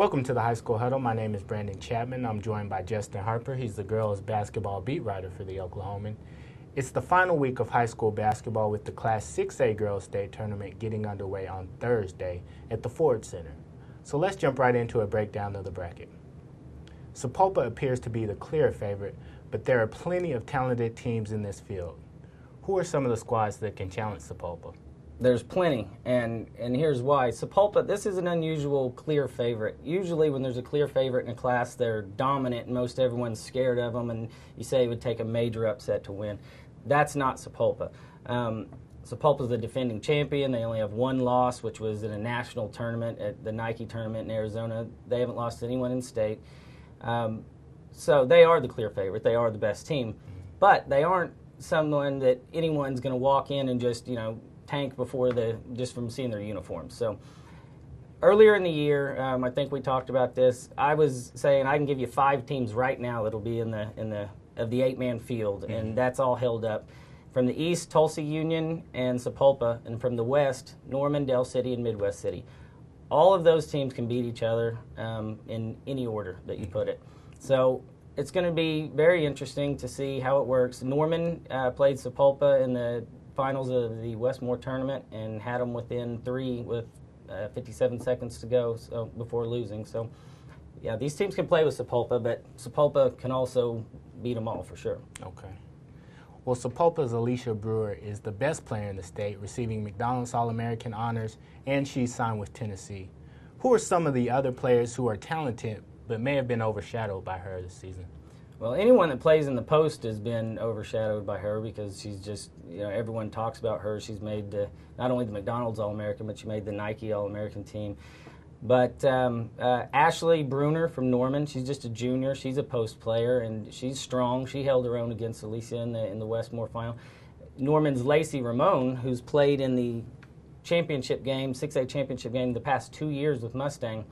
Welcome to the High School Huddle. My name is Brandon Chatmon. I'm joined by Justin Harper. He's the girls' basketball beat writer for the Oklahoman. It's the final week of high school basketball with the Class 6A Girls State Tournament getting underway on Thursday at the Ford Center. So let's jump right into a breakdown of the bracket. Sapulpa appears to be the clear favorite, but there are plenty of talented teams in this field. Who are some of the squads that can challenge Sapulpa? There's plenty, and here's why. Sapulpa, this is an unusual clear favorite. Usually when there's a clear favorite in a class, they're dominant and most everyone's scared of them, and you say it would take a major upset to win. That's not Sapulpa. Sapulpa's the defending champion. They only have one loss, which was in a national tournament at the Nike tournament in Arizona. They haven't lost to anyone in state. So they are the clear favorite. They are the best team. But they aren't someone that anyone's going to walk in and just, tank before just from seeing their uniforms. So earlier in the year, I think we talked about this. I was saying I can give you 5 teams right now that'll be in the 8-man field, and that's all held up. From the east, Tulsa Union and Sapulpa, and from the west, Norman, Del City, and Midwest City. All of those teams can beat each other in any order that you put it. So it's going to be very interesting to see how it works. Norman played Sapulpa in the finals of the Westmore tournament and had them within 3 with 57 seconds to go before losing. So, yeah, these teams can play with Sapulpa, but Sapulpa can also beat them all for sure. Okay. Well, Sapulpa's Alicia Brewer is the best player in the state, receiving McDonald's All-American honors, and she's signed with Tennessee. Who are some of the other players who are talented but may have been overshadowed by her this season? Well, anyone that plays in the post has been overshadowed by her because she's just, everyone talks about her. She's made not only the McDonald's All-American, but she made the Nike All-American team. But Ashley Bruner from Norman, she's just a junior. She's a post player, and she's strong. She held her own against Alicia in the Westmore final. Norman's Lacey Ramon, who's played in the championship game, 6A championship game, the past 2 years with Mustang.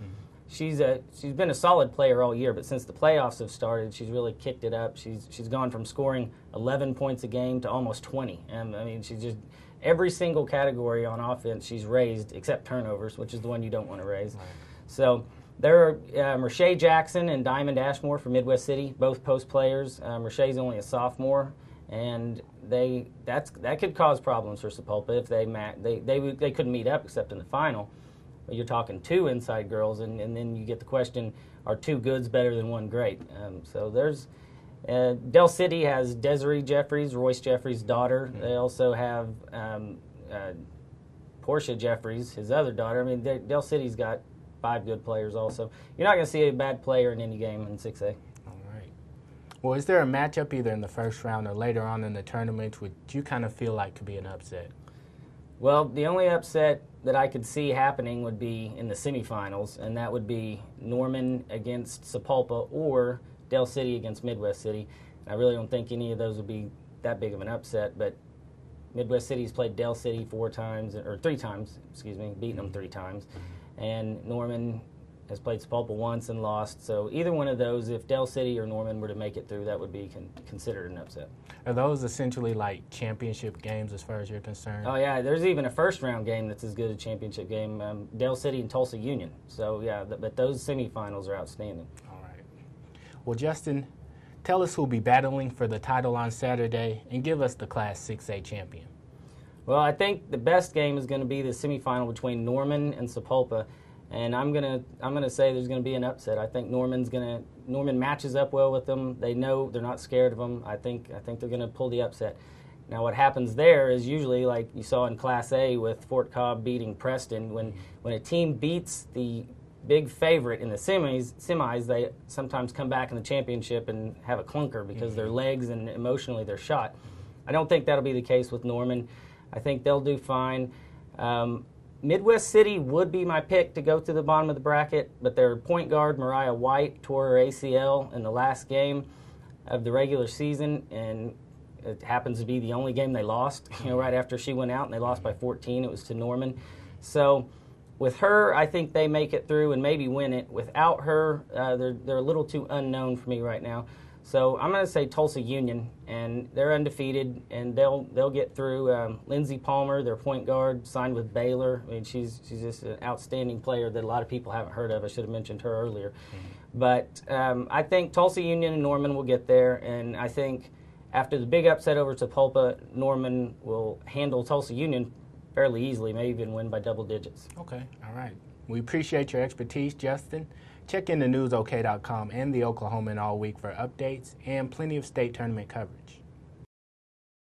She's been a solid player all year, but since the playoffs have started, she's really kicked it up. She's gone from scoring 11 points a game to almost 20. And she's just every single category on offense she's raised except turnovers, which is the one you don't want to raise. Right. So there are Mershea Jackson and Diamond Ashmore from Midwest City, both post players. Mershea's only a sophomore, and that could cause problems for Sapulpa if they couldn't meet up except in the final. You're talking 2 inside girls, and then you get the question, are 2 goods better than 1 great? So there's Del City has Desiree Jeffries, Royce Jeffries' daughter. They also have Portia Jeffries, his other daughter. Del City's got 5 good players also. You're not going to see a bad player in any game in 6A. All right. Well, is there a matchup either in the first round or later on in the tournament which you kind of feel like could be an upset? Well, the only upset that I could see happening would be in the semifinals, and that would be Norman against Sapulpa or Del City against Midwest City. I really don't think any of those would be that big of an upset, but Midwest City's played Del City 3 times, beaten them 3 times, and Norman has played Sapulpa once and lost. So either one of those, if Del City or Norman were to make it through, that would be considered an upset. Are those essentially like championship games as far as you're concerned? Oh, yeah. There's even a first-round game that's as good as a championship game, Del City and Tulsa Union. So, yeah, but those semifinals are outstanding. All right. Well, Justin, tell us who'll be battling for the title on Saturday, and give us the Class 6A champion. Well, I think the best game is going to be the semifinal between Norman and Sapulpa. And I'm gonna say there's gonna be an upset. I think Norman matches up well with them. They know they're not scared of them. I think they're gonna pull the upset. Now what happens there is usually like you saw in Class A with Fort Cobb beating Preston. When a team beats the big favorite in the semis, they sometimes come back in the championship and have a clunker because their legs and emotionally they're shot. I don't think that'll be the case with Norman. I think they'll do fine. Midwest City would be my pick to go to the bottom of the bracket, but their point guard, Mariah White, tore her ACL in the last game of the regular season, and it happens to be the only game they lost, right after she went out, and they lost by 14. It was to Norman. So with her, I think they make it through and maybe win it. Without her, they're a little too unknown for me right now. So I'm going to say Tulsa Union, and they're undefeated, and they'll get through. Lindsey Palmer, their point guard, signed with Baylor. I mean, she's just an outstanding player that a lot of people haven't heard of. I should have mentioned her earlier. But I think Tulsa Union and Norman will get there, and I think after the big upset over Sapulpa, Norman will handle Tulsa Union fairly easily, maybe even win by double digits. Okay, all right. We appreciate your expertise, Justin. Check in the newsok.com and the Oklahoman all week for updates and plenty of state tournament coverage.